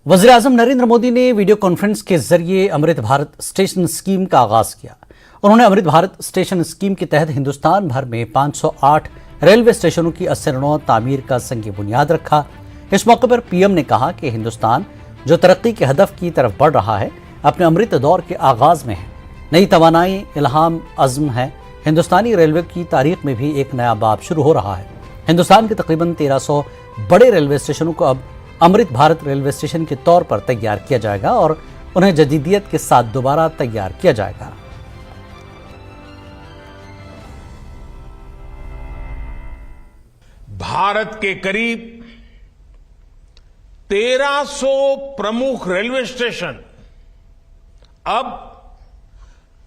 वज़ीर-ए-आज़म नरेंद्र मोदी ने video conference के जरिए अमृत भारत स्टेशन स्कीम का आगाज किया। उन्होंने अमृत भारत स्टेशन स्कीम के तहत हिंदुस्तान भर में 508 रेलवे स्टेशनों की असरनौ तामीर का संग बुनियाद रखा। इस मौके पर पीएम ने कहा कि हिंदुस्तान जो तरक्की के हदफ की तरफ बढ़ रहा है, अपने अमृत दौर के आगाज में है। नई तवानाई, इल्हाम, अज़्म है। हिंदुस्तानी रेलवे की तारीख में भी एक नया बाब शुरू हो रहा है। हिंदुस्तान के तकरीबन 1300 बड़े रेलवे स्टेशनों को अब अमृत भारत रेलवे स्टेशन के तौर पर तैयार किया जाएगा और उन्हें जदीदियत के साथ दोबारा तैयार किया जाएगा। भारत के करीब 1300 प्रमुख रेलवे स्टेशन अब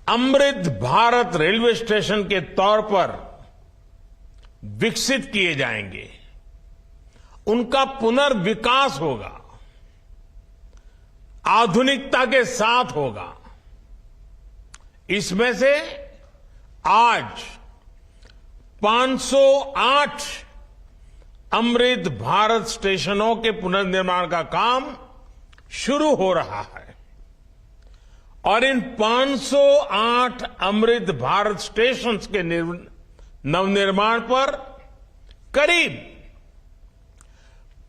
अमृत भारत रेलवे स्टेशन के तौर पर विकसित किए जाएंगे। उनका पुनर्विकास होगा, आधुनिकता के साथ होगा। इसमें से आज 508 अमृत भारत स्टेशनों के पुनर्निर्माण का काम शुरू हो रहा है और इन 508 अमृत भारत स्टेशन के नवनिर्माण पर करीब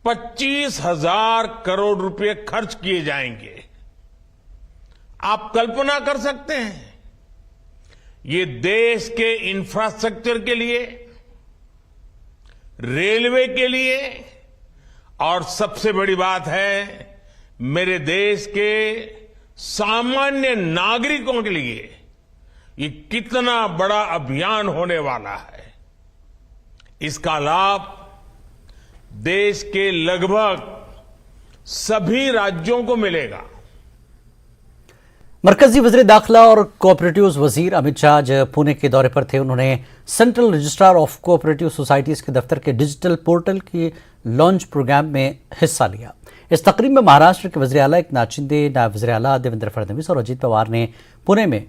25,000 करोड़ रुपए खर्च किए जाएंगे। आप कल्पना कर सकते हैं, ये देश के इंफ्रास्ट्रक्चर के लिए, रेलवे के लिए और सबसे बड़ी बात है मेरे देश के सामान्य नागरिकों के लिए ये कितना बड़ा अभियान होने वाला है। इसका लाभ देश के लगभग सभी राज्यों को मिलेगा। मरकजी वज़ीर दाखिला और कोऑपरेटिव्स वजीर अमित शाह आज पुणे के दौरे पर थे। उन्होंने central registrar of cooperative societies के दफ्तर के डिजिटल पोर्टल के लॉन्च प्रोग्राम में हिस्सा लिया। इस तकरीब में महाराष्ट्र के वज़ीर आला एकनाथ शिंदे, नायब वज़ीर आला देवेंद्र फडणवीस और अजीत पवार ने पुणे में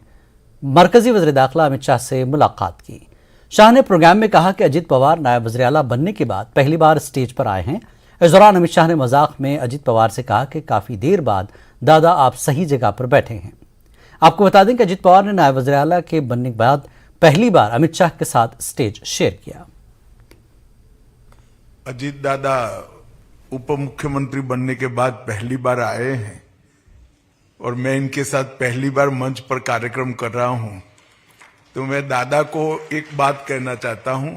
मरकजी वज़ीर दाखिला अमित शाह से मुलाकात की। शाह ने प्रोग्राम में कहा कि अजीत पवार नायब वज़ीर आला बनने के बाद पहली बार स्टेज पर आए हैं। इस दौरान अमित शाह ने मजाक में अजीत पवार से कहा कि काफी देर बाद दादा आप सही जगह पर बैठे हैं। आपको बता दें कि अजीत पवार ने नायब वज़ीर आला के बनने के बाद पहली बार अमित शाह के साथ स्टेज शेयर किया। अजीत दादा उप मुख्यमंत्री बनने के बाद पहली बार आए हैं और मैं इनके साथ पहली बार मंच पर कार्यक्रम कर रहा हूं, तो मैं दादा को एक बात कहना चाहता हूं।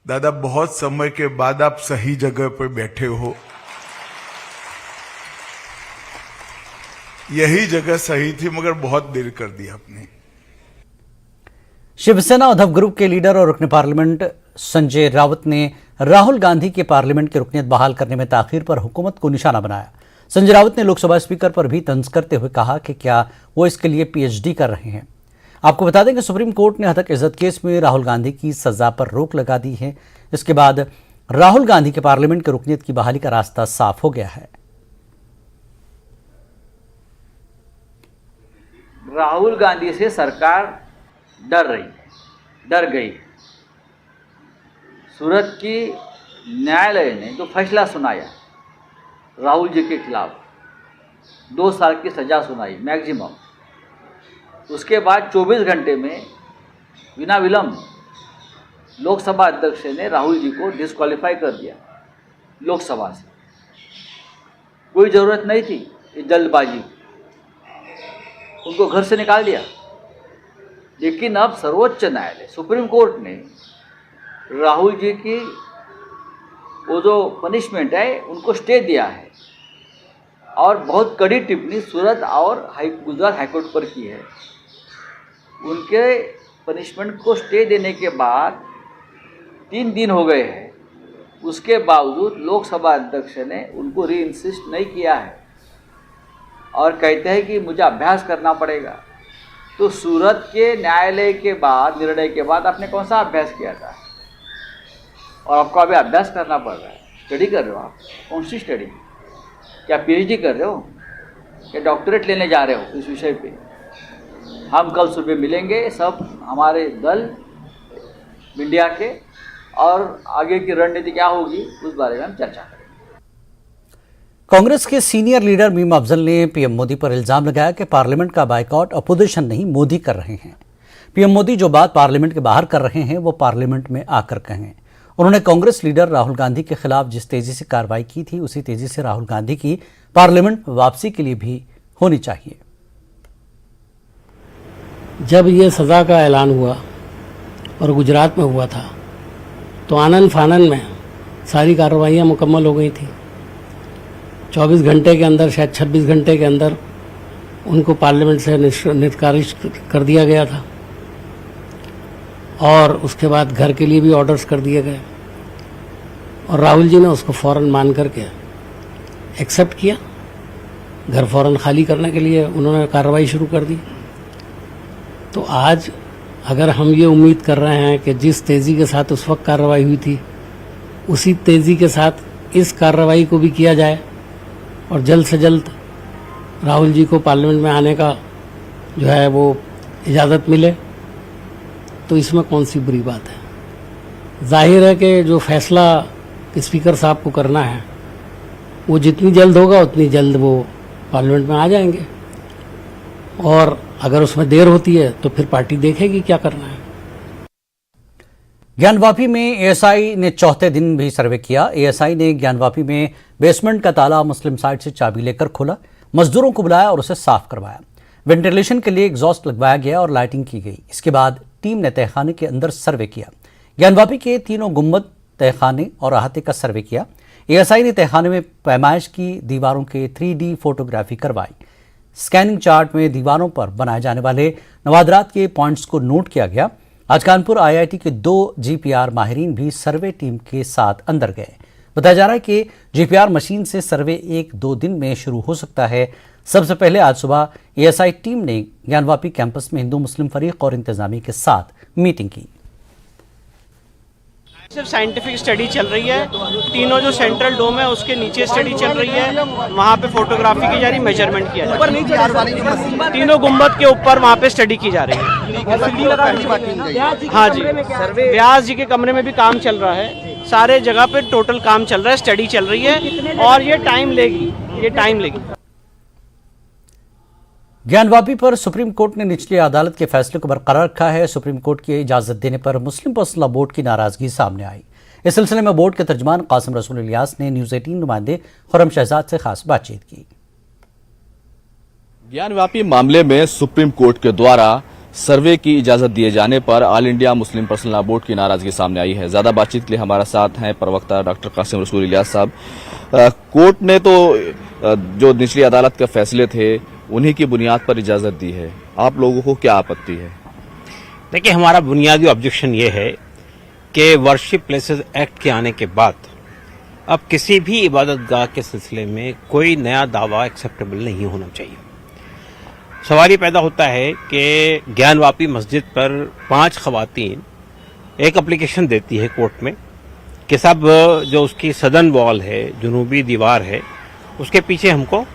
दादा, बहुत समय के बाद आप सही जगह पर बैठे हो। यही जगह सही थी मगर बहुत देर कर दी आपने। शिवसेना उद्धव ग्रुप के लीडर और रुकन पार्लियामेंट संजय राउत ने राहुल गांधी के पार्लियामेंट की रुकनीत बहाल करने में ताखीर पर हुकूमत को निशाना बनाया। संजय राउत ने लोकसभा स्पीकर पर भी तंज करते हुए कहा कि क्या वो इसके लिए पीएचडी कर रहे हैं। आपको बता दें कि सुप्रीम कोर्ट ने हत्या इज्जत केस में राहुल गांधी की सजा पर रोक लगा दी है। इसके बाद राहुल गांधी के पार्लियामेंट की रुकनीत की बहाली का रास्ता साफ हो गया है। राहुल गांधी से सरकार डर गई। सूरत की न्यायालय ने जो फैसला सुनाया राहुल जी के खिलाफ 2 साल की सजा सुनाई मैक्सिमम, उसके बाद 24 घंटे में बिना विलंब लोकसभा अध्यक्ष ने राहुल जी को डिस्क्वालीफाई कर दिया लोकसभा से। कोई ज़रूरत नहीं थी ये जल्दबाजी, उनको घर से निकाल दिया। लेकिन अब सर्वोच्च न्यायालय सुप्रीम कोर्ट ने राहुल जी की वो जो पनिशमेंट है उनको स्टे दिया है और बहुत कड़ी टिप्पणी सूरत और गुजरात हाईकोर्ट पर की है। उनके पनिशमेंट को स्टे देने के बाद 3 दिन हो गए हैं, उसके बावजूद लोकसभा अध्यक्ष ने उनको री इंसिस्ट नहीं किया है और कहते हैं कि मुझे अभ्यास करना पड़ेगा। तो सूरत के न्यायालय के बाद, निर्णय के बाद आपने कौन सा अभ्यास किया था और आपको अभी अभ्यास करना पड़ रहा है। स्टडी कर रहे हो आप, कौन सी स्टडी? क्या पीएचडी कर रहे हो या डॉक्टरेट लेने जा रहे हो इस विषय पे? हम कल सुबह मिलेंगे सब हमारे दल इंडिया के और आगे की रणनीति क्या होगी उस बारे में हम चर्चा करेंगे। कांग्रेस के सीनियर लीडर मीम अफजल ने पीएम मोदी पर इल्जाम लगाया कि पार्लियामेंट का बायकॉट अपोजिशन नहीं मोदी कर रहे हैं। पीएम मोदी जो बात पार्लियामेंट के बाहर कर रहे हैं वो पार्लियामेंट में आकर कहें। उन्होंने कांग्रेस लीडर राहुल गांधी के खिलाफ जिस तेजी से कार्रवाई की थी उसी तेजी से राहुल गांधी की पार्लियामेंट वापसी के लिए भी होनी चाहिए। जब ये सज़ा का ऐलान हुआ और गुजरात में हुआ था तो आनन फानन में सारी कार्रवाइयाँ मुकम्मल हो गई थी। 24 घंटे के अंदर, शायद 26 घंटे के अंदर उनको पार्लियामेंट से निष्कासित कर दिया गया था और उसके बाद घर के लिए भी ऑर्डर्स कर दिए गए और राहुल जी ने उसको फ़ौरन मान करके एक्सेप्ट किया। घर फ़ौरन खाली करने के लिए उन्होंने कार्रवाई शुरू कर दी। तो आज अगर हम ये उम्मीद कर रहे हैं कि जिस तेज़ी के साथ उस वक्त कार्रवाई हुई थी उसी तेज़ी के साथ इस कार्रवाई को भी किया जाए और जल्द से जल्द राहुल जी को पार्लियामेंट में आने का जो है वो इजाज़त मिले, तो इसमें कौन सी बुरी बात है। जाहिर है कि जो फैसला स्पीकर साहब को करना है वो जितनी जल्द होगा उतनी जल्द वो पार्लियामेंट में आ जाएंगे और अगर उसमें देर होती है तो फिर पार्टी देखेगी क्या करना है। ज्ञानवापी में एएसआई ने चौथे दिन भी सर्वे किया। एएसआई ने ज्ञानवापी में बेसमेंट का ताला मुस्लिम साइड से चाबी लेकर खोला, मजदूरों को बुलाया और उसे साफ करवाया। वेंटिलेशन के लिए एग्जॉस्ट लगवाया गया और लाइटिंग की गई। इसके बाद टीम ने तहखाने के अंदर सर्वे किया। ज्ञानवापी के तीनों गुम्बद, तहखाने और अहाते का सर्वे किया। एएसआई ने तहखाने में पैमाइश की, दीवारों के 3D फोटोग्राफी करवाई। स्कैनिंग चार्ट में दीवारों पर बनाए जाने वाले नवादरात के पॉइंट्स को नोट किया गया। आज कानपुर आईआईटी के 2 जीपीआर माहिरीन भी सर्वे टीम के साथ अंदर गए। बताया जा रहा है कि जीपीआर मशीन से सर्वे 1-2 दिन में शुरू हो सकता है। सबसे पहले आज सुबह एएसआई टीम ने ज्ञानवापी कैंपस में हिंदू मुस्लिम फरीक और इंतजामिया के साथ मीटिंग की। सिर्फ साइंटिफिक स्टडी चल रही है। तीनों जो सेंट्रल डोम है उसके नीचे स्टडी चल रही है, वहाँ पे फोटोग्राफी की जा रही, मेजरमेंट किया जा रहा है। तीनों गुम्बद के ऊपर वहाँ पे स्टडी की जा रही है। हाँ जी, व्यास जी के कमरे में भी काम चल रहा है। सारे जगह पे टोटल काम चल रहा है, स्टडी चल रही है और ये टाइम लेगी। ज्ञानवापी पर सुप्रीम कोर्ट ने निचली अदालत के फैसले को बरकरार रखा है। सुप्रीम कोर्ट की इजाजत देने पर मुस्लिम पर्सनल लॉ बोर्ड की नाराजगी सामने आई। इस सिलसिले में बोर्ड के तर्जमान कासिम रसूल इलियास ने न्यूज़ 18 नुमाइंदे खुर्रम शहजाद से खास बातचीत की। ज्ञानवापी मामले में सुप्रीम कोर्ट के द्वारा सर्वे की इजाजत दिए जाने पर all India Muslim personal law board की नाराजगी सामने आई है। ज्यादा बातचीत के लिए हमारे साथ हैं प्रवक्ता डॉक्टर कासिम रसूल इलियास साहब। कोर्ट ने तो जो निचली अदालत के फैसले थे उन्हीं की बुनियाद पर इजाजत दी है, आप लोगों को क्या आपत्ति है? देखिए, हमारा बुनियादी ऑब्जेक्शन ये है कि वर्शिप प्लेसेस एक्ट के आने के बाद अब किसी भी इबादतगाह के सिलसिले में कोई नया दावा एक्सेप्टेबल नहीं होना चाहिए। सवाल ये पैदा होता है कि ज्ञानवापी मस्जिद पर 5 खवातीन एक एप्लीकेशन देती है कोर्ट में कि सब जो उसकी सदर्न वॉल है, जुनूबी दीवार है, उसके पीछे हमको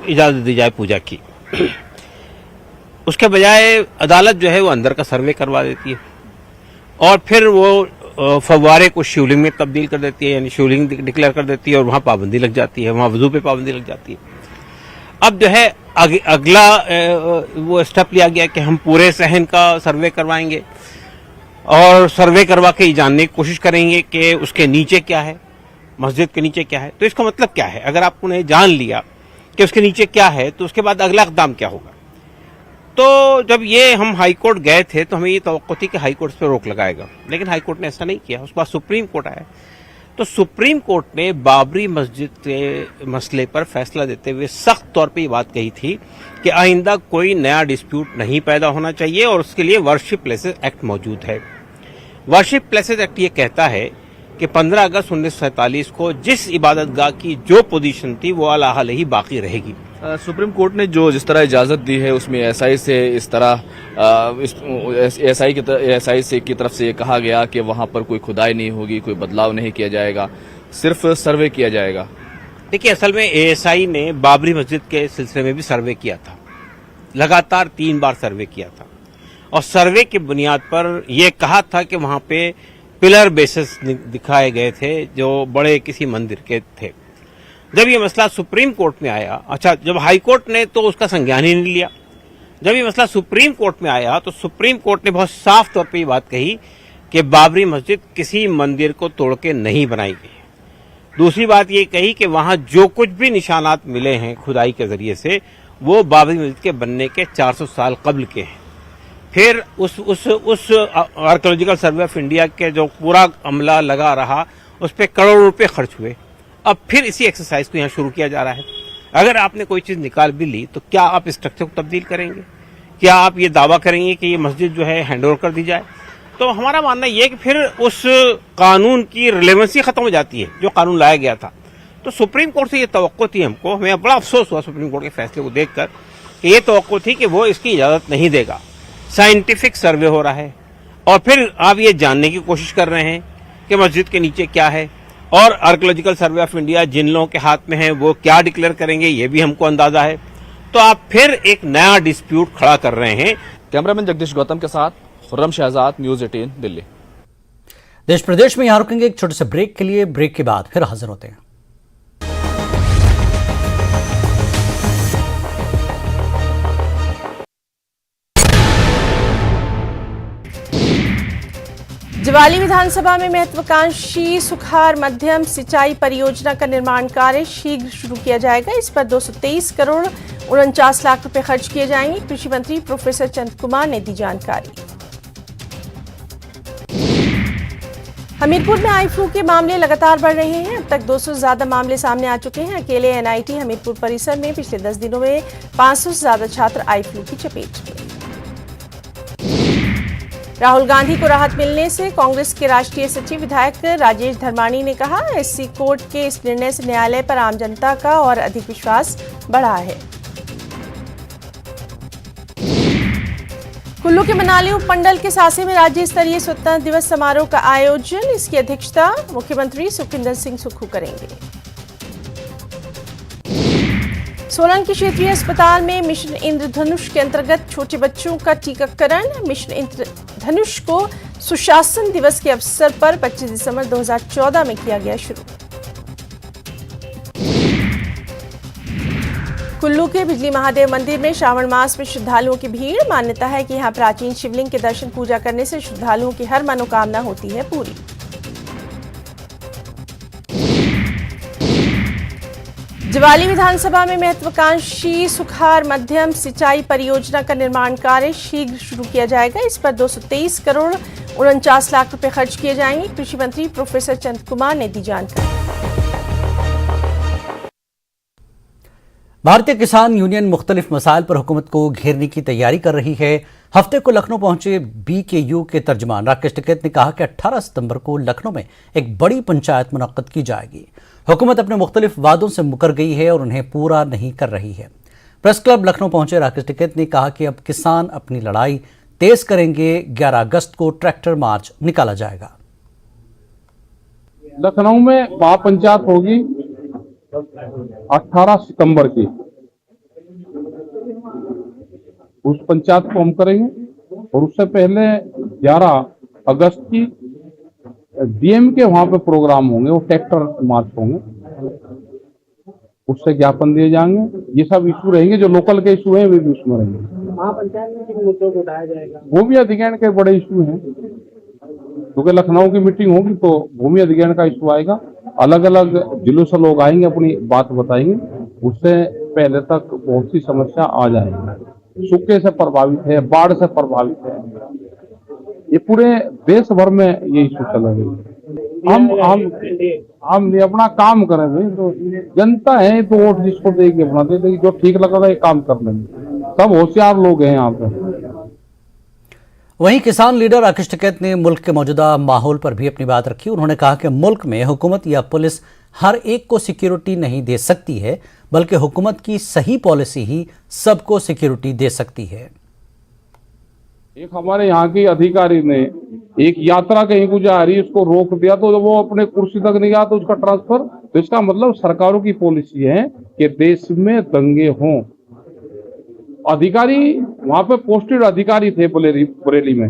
इजाजत दी जाए पूजा की। उसके बजाय अदालत जो है वो अंदर का सर्वे करवा देती है और फिर वो फव्वारे को शिवलिंग में तब्दील कर देती है, यानी शिवलिंग डिक्लेयर कर देती है और वहाँ पाबंदी लग जाती है, वहाँ वजू पे पाबंदी लग जाती है। अब जो है अगला वो स्टेप लिया गया कि हम पूरे सहन का सर्वे करवाएंगे और सर्वे करवा के जानने की कोशिश करेंगे कि उसके नीचे क्या है, मस्जिद के नीचे क्या है। तो इसका मतलब क्या है? अगर आपने जान लिया कि उसके नीचे क्या है तो उसके बाद अगला इक़दाम क्या होगा। तो जब ये हम हाई कोर्ट गए थे तो हमें ये तवक्को थी कि हाई कोर्ट पे रोक लगाएगा, लेकिन हाई कोर्ट ने ऐसा नहीं किया। उसके बाद सुप्रीम कोर्ट आया तो सुप्रीम कोर्ट ने बाबरी मस्जिद के मसले पर फैसला देते हुए सख्त तौर पे ये बात कही थी कि आइंदा कोई नया डिस्प्यूट नहीं पैदा होना चाहिए और उसके लिए वर्शिप प्लेसेस एक्ट मौजूद है। वर्शिप प्लेसेस एक्ट ये कहता है कि 15 अगस्त 1947 को जिस इबादतगाह की जो पोजीशन थी वो अला हाल ही बाकी रहेगी। सुप्रीम कोर्ट ने जिस तरह इजाजत दी है उसमें एएसआई से इस तरह एएसआई की तरफ से ये कहा गया कि वहां पर कोई खुदाई नहीं होगी, कोई बदलाव नहीं किया जाएगा, सिर्फ सर्वे किया जाएगा। देखिए, असल में एएसआई ने बाबरी मस्जिद के सिलसिले में भी सर्वे किया था, लगातार 3 बार सर्वे किया था और सर्वे की बुनियाद पर यह कहा था कि वहां पे पिलर बेसिस दिखाए गए थे जो बड़े किसी मंदिर के थे। जब ये मसला सुप्रीम कोर्ट में आया, अच्छा जब हाई कोर्ट ने तो उसका संज्ञान ही नहीं लिया, जब ये मसला सुप्रीम कोर्ट में आया तो सुप्रीम कोर्ट ने बहुत साफ तौर पे ये बात कही कि बाबरी मस्जिद किसी मंदिर को तोड़ के नहीं बनाई गई। दूसरी बात ये कही कि वहां जो कुछ भी निशानात मिले हैं खुदाई के जरिए से वो बाबरी मस्जिद के बनने के 400 साल कब्ल के हैं। फिर उस आर्कियोलॉजिकल सर्वे ऑफ इंडिया के जो पूरा अमला लगा रहा उस पर करोड़ों रुपए खर्च हुए। अब फिर इसी एक्सरसाइज को यहाँ शुरू किया जा रहा है। अगर आपने कोई चीज निकाल भी ली तो क्या आप स्ट्रक्चर को तब्दील करेंगे? क्या आप ये दावा करेंगे कि ये मस्जिद जो है हैंडओवर कर दी जाए? तो हमारा मानना ये है कि फिर उस कानून की रिलेवेंसी खत्म हो जाती है जो कानून लाया गया था। तो सुप्रीम कोर्ट से ये तवक्को थी हमको, हमें बड़ा अफसोस हुआ सुप्रीम कोर्ट के फैसले को देखकर, ये तवक्को थी कि वो इसकी इजाजत नहीं देगा। साइंटिफिक सर्वे हो रहा है और फिर आप ये जानने की कोशिश कर रहे हैं कि मस्जिद के नीचे क्या है, और आर्कियोलॉजिकल सर्वे ऑफ इंडिया जिन लोगों के हाथ में है वो क्या डिक्लेयर करेंगे ये भी हमको अंदाजा है। तो आप फिर एक नया डिस्प्यूट खड़ा कर रहे हैं। कैमरामैन जगदीश गौतम के साथ खुर्रम शहजाद, न्यूज 18 दिल्ली। देश प्रदेश में यहां रुकेंगे एक छोटे से ब्रेक के लिए। ब्रेक के बाद फिर हाजिर होते हैं। ज्वाली विधानसभा में महत्वाकांक्षी सुखार मध्यम सिंचाई परियोजना का निर्माण कार्य शीघ्र शुरू किया जाएगा। इस पर 223 करोड़ 49 लाख रुपए खर्च किए जाएंगे। कृषि मंत्री प्रोफेसर चंद कुमार ने दी जानकारी। हमीरपुर में आई फ्लू के मामले लगातार बढ़ रहे हैं। अब तक 200 से ज्यादा मामले सामने आ चुके हैं। अकेले एनआईटी हमीरपुर परिसर में पिछले 10 दिनों में 500 से ज्यादा छात्र आई फ्लू की चपेट में। राहुल गांधी को राहत मिलने से कांग्रेस के राष्ट्रीय सचिव विधायक राजेश धर्माणी ने कहा, एससी कोर्ट के इस निर्णय से न्यायालय पर आम जनता का और अधिक विश्वास बढ़ा है। कुल्लू के मनाली उपमंडल के सासे में राज्य स्तरीय स्वतंत्रता दिवस समारोह का आयोजन। इसकी अध्यक्षता मुख्यमंत्री सुखविंदर सिंह सुक्खू करेंगे। सोलन के क्षेत्रीय अस्पताल में मिशन इंद्रधनुष के अंतर्गत छोटे बच्चों का टीकाकरण। मिशन इंद्रधनुष को सुशासन दिवस के अवसर पर 25 दिसंबर 2014 में किया गया शुरू। कुल्लू के बिजली महादेव मंदिर में श्रावण मास में श्रद्धालुओं की भीड़। मान्यता है कि यहां प्राचीन शिवलिंग के दर्शन पूजा करने से श्रद्धालुओं की हर मनोकामना होती है पूरी। ज्वाली विधानसभा में महत्वाकांक्षी सुखार मध्यम सिंचाई परियोजना का निर्माण कार्य शीघ्र शुरू किया जाएगा। इस पर 223 करोड़ 49 लाख रुपए खर्च किए जाएंगे। कृषि मंत्री प्रोफेसर चंद कुमार ने दी जानकारी। भारतीय किसान यूनियन मुख्तलिफ मसाइल पर हुकूमत को घेरने की तैयारी कर रही है। हफ्ते को लखनऊ पहुंचे BKU के तर्जमान राकेश टिकैत ने कहा कि 18 सितंबर को लखनऊ में एक बड़ी पंचायत मुनक्कद की जाएगी। हुकूमत अपने मुख्तलिफ वादों से मुकर गई है और उन्हें पूरा नहीं कर रही है। प्रेस क्लब लखनऊ पहुंचे राकेश टिकैत ने कहा कि अब किसान अपनी लड़ाई तेज करेंगे। 11 अगस्त को ट्रैक्टर मार्च निकाला जाएगा। लखनऊ में महापंचायत होगी 18 सितंबर की। उस पंचायत को हम करेंगे और उससे पहले 11 अगस्त की डीएम के वहां पे प्रोग्राम होंगे, वो ट्रैक्टर मार्च होंगे, उससे ज्ञापन दिए जाएंगे। ये सब इशू रहेंगे, जो लोकल के इशू हैं वे भी उसमें रहेंगे। महापंचायत में किन मुद्दों को उठाया जाएगा? भूमि अधिग्रहण के बड़े इशू हैं, क्योंकि लखनऊ की मीटिंग होगी तो भूमि अधिग्रहण का इशू आएगा। अलग अलग जिलों से लोग आएंगे, अपनी बात बताएंगे। उससे पहले तक बहुत सी समस्या आ जाएगी। सूखे से प्रभावित है, बाढ़ से प्रभावित है, ये पूरे देश भर में ये इशू चल रही है। हम अपना काम करें भाई, तो जनता है तो वोट जिसको देगी अपना दे देगी, जो ठीक लगा ये काम कर लेंगे। सब होशियार लोग हैं यहाँ पे। वहीं किसान लीडर राकेश टिकैत ने मुल्क के मौजूदा माहौल पर भी अपनी बात रखी। उन्होंने कहा कि मुल्क में हुकूमत या पुलिस हर एक को सिक्योरिटी नहीं दे सकती है, बल्कि हुकूमत की सही पॉलिसी ही सबको सिक्योरिटी दे सकती है। एक हमारे यहाँ के अधिकारी ने एक यात्रा कहीं को जा रही, उसको रोक दिया तो वो अपने कुर्सी तक नहीं गया तो उसका ट्रांसफर। तो इसका मतलब सरकारों की पॉलिसी है कि देश में दंगे हों। अधिकारी वहां पे पोस्टेड अधिकारी थे बरेली में,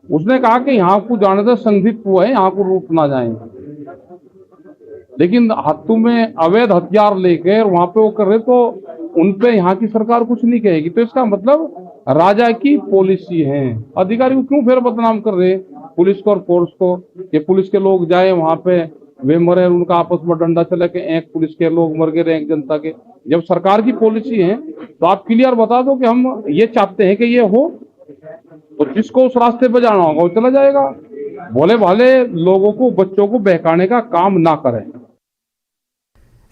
उसने कहा कि यहाँ को जाने से संदिग्ध हुआ है, यहाँ को रूट ना जाए। लेकिन हाथों में अवैध हथियार लेकर वहां पे वो कर रहे तो उनपे यहाँ की सरकार कुछ नहीं कहेगी। तो इसका मतलब राजा की पॉलिसी है। अधिकारी को क्यों फिर बदनाम कर रहे पुलिस को और फोर्स को, कि पुलिस के लोग जाए वहां पे वे मरे, उनका आपस में डंडा चला के एक पुलिस के लोग मर गए एक जनता के। जब सरकार की पॉलिसी है तो आप क्लियर बता दो कि हम ये चाहते हैं कि ये हो, तो जिसको उस रास्ते पे जाना होगा वो चला जाएगा। भोले भाले लोगों को, बच्चों को बहकाने का काम ना करें।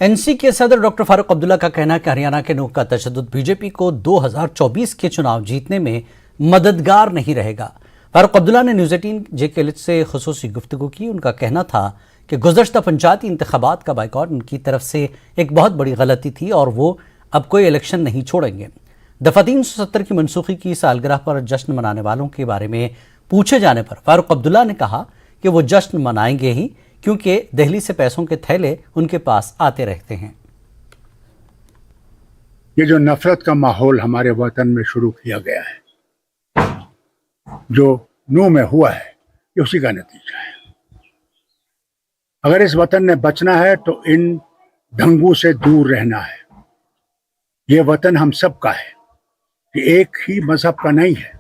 एनसी के सदर डॉक्टर फारूक अब्दुल्ला का कहना है कि हरियाणा के नोक का तशद्दुद बीजेपी को 2024 के चुनाव जीतने में मददगार नहीं रहेगा। फारूक अब्दुल्ला ने न्यूज़ 18 जेके लिट से खुसूसी गुफ्तगू की। उनका कहना था कि गुज़श्ता पंचायती इंतखाबात का बाइकआउट उनकी तरफ से एक बहुत बड़ी गलती थी और वो अब कोई इलेक्शन नहीं छोड़ेंगे। दफा 370 की मनसूखी की सालगिरह पर जश्न मनाने वालों के बारे में पूछे जाने पर फारूक अब्दुल्ला ने कहा कि वो जश्न मनाएंगे ही, क्योंकि दिल्ली से पैसों के थैले उनके पास आते रहते हैं। ये जो नफरत का माहौल हमारे वतन में शुरू किया गया है, जो नू में हुआ है, ये उसी का नतीजा है। अगर इस वतन ने बचना है तो इन ढंगों से दूर रहना है। ये वतन हम सब का है, ये एक ही मजहब का नहीं है,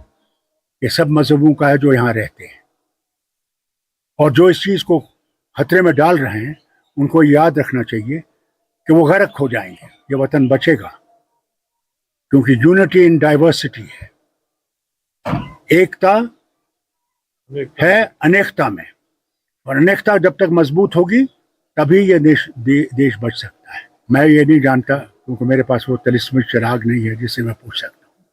ये सब मजहबों का है जो यहाँ रहते हैं। और जो इस चीज को खतरे में डाल रहे हैं उनको याद रखना चाहिए कि वो गर्क हो जाएंगे। ये वतन बचेगा क्योंकि यूनिटी इन डाइवर्सिटी है, एकता है अनेकता में, और अनेकता जब तक मजबूत होगी तभी ये देश बच सकता है। मैं ये नहीं जानता क्योंकि मेरे पास वो तिलिस्मिक चिराग नहीं है जिससे मैं पूछ सकता हूँ,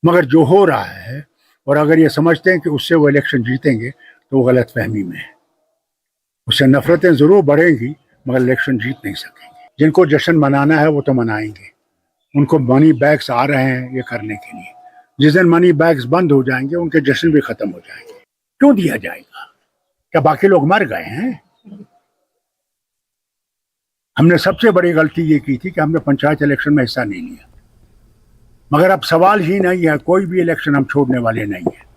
मगर जो हो रहा है, और अगर ये समझते हैं कि उससे वो इलेक्शन जीतेंगे तो वो गलत फहमी में है। उससे नफरतें जरूर बढ़ेंगी मगर इलेक्शन जीत नहीं सकेंगे। जिनको जश्न मनाना है वो तो मनाएंगे, उनको मनी बैग्स आ रहे हैं ये करने के लिए। जिस दिन मनी बैग्स बंद हो जाएंगे उनके जश्न भी खत्म हो जाएंगे। क्यों दिया जाएगा? क्या बाकी लोग मर गए हैं? हमने सबसे बड़ी गलती ये की थी कि हमने पंचायत इलेक्शन में हिस्सा नहीं लिया, मगर अब सवाल ही नहीं है, कोई भी इलेक्शन हम छोड़ने वाले नहीं है।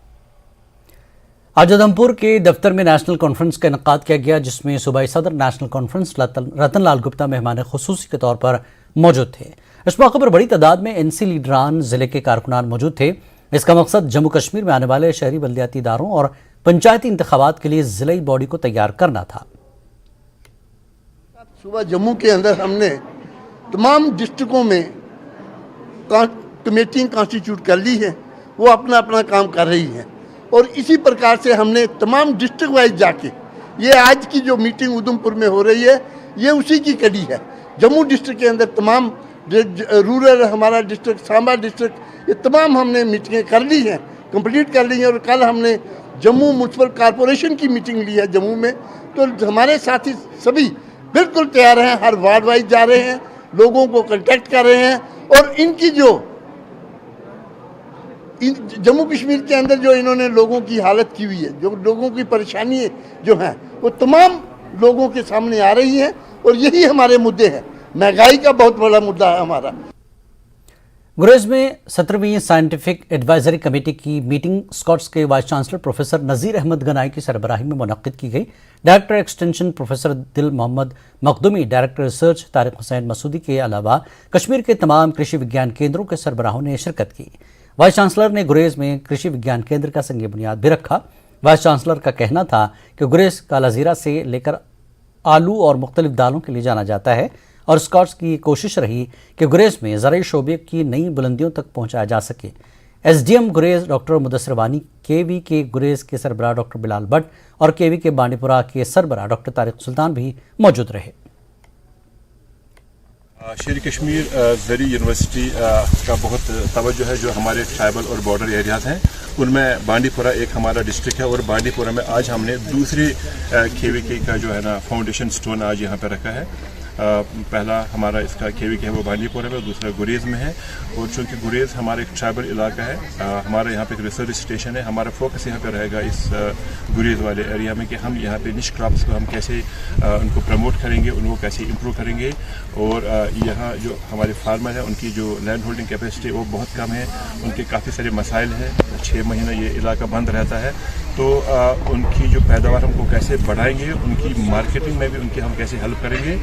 आज उधमपुर के दफ्तर में नेशनल कॉन्फ्रेंस का इनेकाद किया गया, जिसमें सूबाई सदर नेशनल कॉन्फ्रेंस रतन लाल गुप्ता मेहमान खुसूसी के तौर पर मौजूद थे। इस मौके पर बड़ी तादाद में एनसी लीडरान, जिले के कारकुनान मौजूद थे। इसका मकसद जम्मू कश्मीर में आने वाले शहरी बल्दियाती इदारों और पंचायती इंतखाबात के लिए जिलाई बॉडी को तैयार करना था। सुबह जम्मू के अंदर हमने तमाम डिस्ट्रिक्टों में कमेटियाँ कॉन्स्टिट्यूट कर ली है, वो अपना अपना काम कर रही है। और इसी प्रकार से हमने तमाम डिस्ट्रिक्ट वाइज जाके, ये आज की जो मीटिंग उधमपुर में हो रही है ये उसी की कड़ी है। जम्मू डिस्ट्रिक्ट के अंदर तमाम रूरल, हमारा डिस्ट्रिक्ट सांबा डिस्ट्रिक्ट, ये तमाम हमने मीटिंगें कर ली हैं, कंप्लीट कर ली हैं। और कल हमने जम्मू म्यूनसिपल कॉरपोरेशन की मीटिंग ली है जम्मू में। तो हमारे साथी सभी बिल्कुल तैयार हैं, हर वार्ड वाइज जा रहे हैं, लोगों को कंटेक्ट कर रहे हैं। और इनकी जो जम्मू कश्मीर के अंदर जो इन्होंने लोगों की हालत की हुई है, जो लोगों की परेशानी जो हैं, वो तमाम लोगों के सामने आ रही हैं। और यही हमारे मुद्दे हैं। महंगाई का बहुत बड़ा मुद्दा है हमारा। गुरेज में 17वीं साइंटिफिक एडवाइजरी कमेटी की मीटिंग स्कॉट्स के वाइस चांसलर प्रोफेसर नज़ीर अहमद गनाई की सरबराही में मुनक्किद की गई। डायरेक्टर एक्सटेंशन प्रोफेसर दिल मोहम्मद मखदूमी, डायरेक्टर रिसर्च तारिक हुसैन मसूदी के अलावा कश्मीर के तमाम कृषि विज्ञान केंद्रों के सरबराहों ने शिरकत की। वाइस चांसलर ने गुरेज में कृषि विज्ञान केंद्र का संग बुनियाद भी रखा। वाइस चांसलर का कहना था कि गुरेज कालाजीरा से लेकर आलू और मुख्तलिफ दालों के लिए जाना जाता है और स्कॉट्स की कोशिश रही कि गुरेज में ज़राई शोबे की नई बुलंदियों तक पहुंचाया जा सके। एसडीएम गुरेज डॉक्टर मुदस्सिर वानी, केवी के गुरेज के सरबराह डॉक्टर बिलाल भट्ट और केवी के बांडीपुरा के सरबराह डॉक्टर तारिक सुल्तान भी मौजूद रहे। शेर कश्मीर ज़री यूनिवर्सिटी का बहुत तवज्जो है जो हमारे ट्राइबल और बॉर्डर एरियाज हैं, उनमें बांडीपुरा एक हमारा डिस्ट्रिक्ट है। और बांडीपुरा में आज हमने दूसरी केवीके का जो है ना फाउंडेशन स्टोन आज यहाँ पे रखा है। पहला हमारा इसका KVK है वो बांडीपुरा में, दूसरा गुरेज में है। और चूँकि गुरेज हमारा एक ट्राइबल इलाका है, हमारे यहाँ पे एक रिसर्च स्टेशन है, हमारा फोकस यहाँ पे रहेगा इस गुरेज वाले एरिया में कि हम यहाँ पे निश क्रॉप्स को हम कैसे उनको प्रमोट करेंगे, उनको कैसे इम्प्रूव करेंगे। और यहाँ जो हमारे फार्मर हैं उनकी जो लैंड होल्डिंग कैपेसिटी वो बहुत कम है, उनके काफ़ी सारे मसाइल हैं। 6 महीने ये इलाका बंद रहता है, तो उनकी जो पैदावार हमको कैसे बढ़ाएंगे, उनकी मार्केटिंग में भी उनकी हम कैसे हेल्प करेंगे।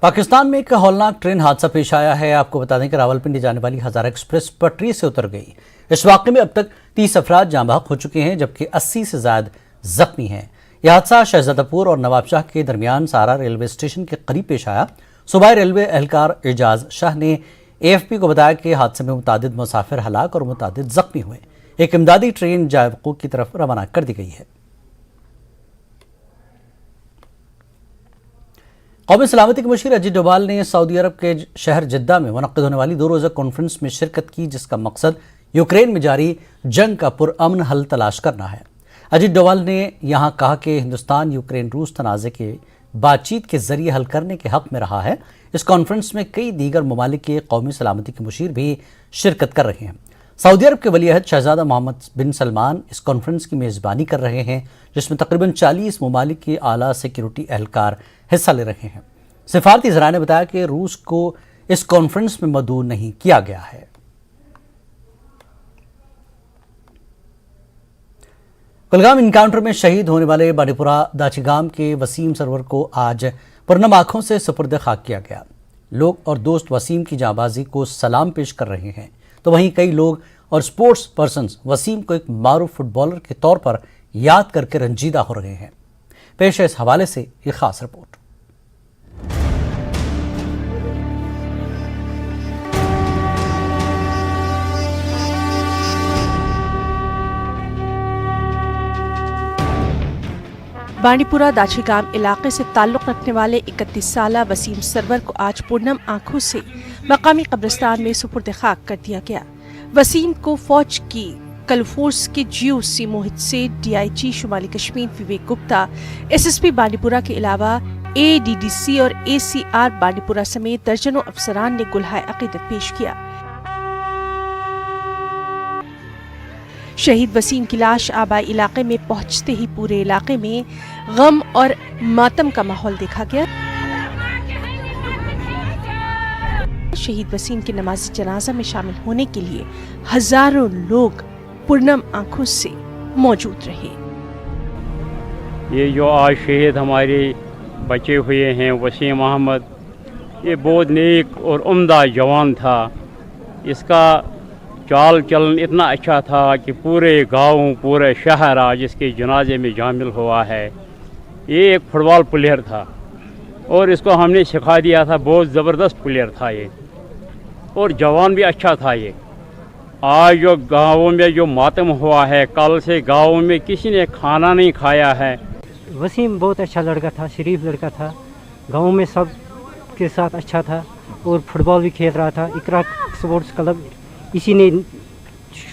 पाकिस्तान में एक हौलनाक ट्रेन हादसा पेश आया है। आपको बता दें कि रावलपिंडी जाने वाली हज़ारा एक्सप्रेस पटरी से उतर गई। इस वाक़े में अब तक 30 अफराद जाँ बहक हो चुके हैं, जबकि 80 से ज़्यादा जख्मी हैं। यह हादसा शहजादापुर और नवाबशाह के दरमियान सारा रेलवे स्टेशन के करीब पेश आया। सूबाई रेलवे एहलकार एजाज शाह ने AFP को बताया कि हादसे में मुतादिद मुसाफिर हलाक और मुतादिद जख्मी हुए। एक इमदादी ट्रेन जायको की तरफ रवाना कर दी गई है। कौमी सलामती के मुशीर अजीत डोभाल ने सऊदी अरब के शहर जिद्दा में मुनक्किद होने वाली 2 रोज़ा कॉन्फ्रेंस में शिरकत की, जिसका मकसद यूक्रेन में जारी जंग का पुरअमन हल तलाश करना है। अजीत डोभाल ने यहाँ कहा कि हिंदुस्तान यूक्रेन रूस तनाज़े के बातचीत के जरिए हल करने के हक में रहा है। इस कॉन्फ्रेंस में कई दीगर ममालिक के कौमी सलामती के मुशीर भी शिरकत कर रहे हैं। सऊदी अरब के वली अहद शहजादा मोहम्मद बिन सलमान इस कॉन्फ्रेंस की मेज़बानी कर रहे हैं, जिसमें तकरीबन 40 ममालिक के आला सिक्योरिटी एहलकार हिस्सा ले रहे हैं। सिफारती ज़राए ने बताया कि रूस को इस कॉन्फ्रेंस में मदऊ नहीं किया गया है। कुलगाम इनकाउंटर में शहीद होने वाले बांडीपुरा दाचीगाम के वसीम सरवर को आज पुरनम आंखों से सुपुर्द खाक किया गया। लोग और दोस्त वसीम की जांबाजी को सलाम पेश कर रहे हैं, तो वहीं कई लोग और स्पोर्ट्स पर्सन्स वसीम को एक मारूफ फुटबॉलर के तौर पर याद करके रंजीदा हो रहे हैं। पेश है इस हवाले से एक खास रिपोर्ट। बांडीपुरा दाचीगाम इलाके से ताल्लुक़ रखने वाले 31 साला वसीम सरवर को आज पूर्णम आंखों से मकामी कब्रिस्तान में सुपुर्द खाक कर दिया गया। वसीम को फौज की कलफोर्स के GOC मोहित से DIG शुमाली कश्मीर विवेक गुप्ता, SSP बांडीपुरा के अलावा ADDC और ACR बांडीपुरा समेत दर्जनों अफसरान ने गुलहाए अकीदत पेश किया। शहीद वसीम की लाश आबाई इलाके में पहुंचते ही पूरे इलाके में गम और मातम का माहौल देखा गया। शहीद वसीम की नमाज जनाजा में शामिल होने के लिए हजारों लोग पूर्णम आंखों से मौजूद रहे। ये जो आज शहीद हमारे बचे हुए हैं वसीम अहमद, ये बहुत नेक और उम्दा जवान था। इसका चाल चलन इतना अच्छा था कि पूरे गांव पूरे शहर आज इसके जनाजे में शामिल हुआ है। ये एक फुटबॉल प्लेयर था और इसको हमने सिखा दिया था, बहुत ज़बरदस्त प्लेयर था ये और जवान भी अच्छा था ये। आज जो गाँवों में जो मातम हुआ है, कल से गाँव में किसी ने खाना नहीं खाया है। वसीम बहुत अच्छा लड़का था, शरीफ लड़का था, गांव में सब के साथ अच्छा था और फुटबॉल भी खेल रहा था। इकरा स्पोर्ट्स क्लब इसी ने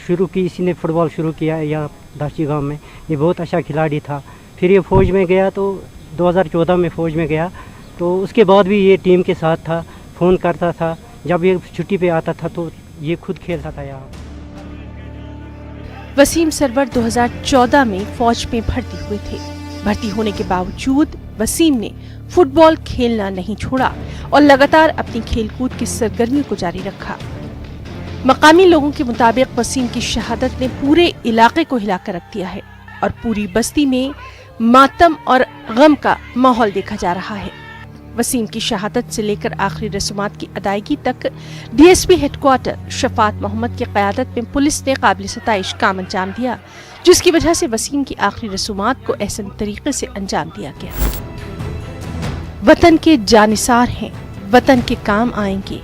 शुरू की, इसी ने फुटबॉल शुरू किया यहाँ दाचीगाम में। ये बहुत अच्छा खिलाड़ी था। फिर ये फ़ौज में गया, तो 2014 में फ़ौज में गया, तो उसके बाद भी ये टीम के साथ था, फ़ोन करता था। जब ये छुट्टी पे आता था तो ये खुद खेलता था यहाँ। वसीम सरवर 2014 में फौज में भर्ती हुए थे। भर्ती होने के बावजूद वसीम ने फुटबॉल खेलना नहीं छोड़ा और लगातार अपनी खेलकूद की सरगर्मी को जारी रखा। मकामी लोगों के मुताबिक वसीम की शहादत ने पूरे इलाके को हिलाकर रख दिया है और पूरी बस्ती में मातम और गम का माहौल देखा जा रहा है। वसीम की शहादत से लेकर आखिरी रस्मात की अदायगी तक DSP हेडक्वार्टर शफात मोहम्मद की क़यादत में पुलिस ने काबिल सताइश काम अंजाम दिया, जिसकी वजह से वसीम की आखिरी रस्मात को ऐसे तरीके से अंजाम दिया गया। वतन के जानिसार हैं, वतन के काम आएंगे।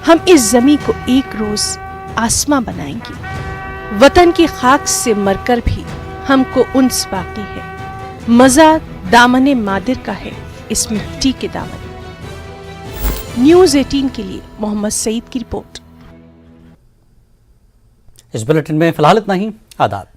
हम इस जमीन को एक रोज आसमां बनाएंगे। वतन की खाक से मरकर भी हमको उन्स बाकी है। मजा दामने मादिर का है, इस मिट्टी के दामन। न्यूज़ 18 के लिए मोहम्मद सईद की रिपोर्ट। इस बुलेटिन में फिलहाल इतना ही। आदाब।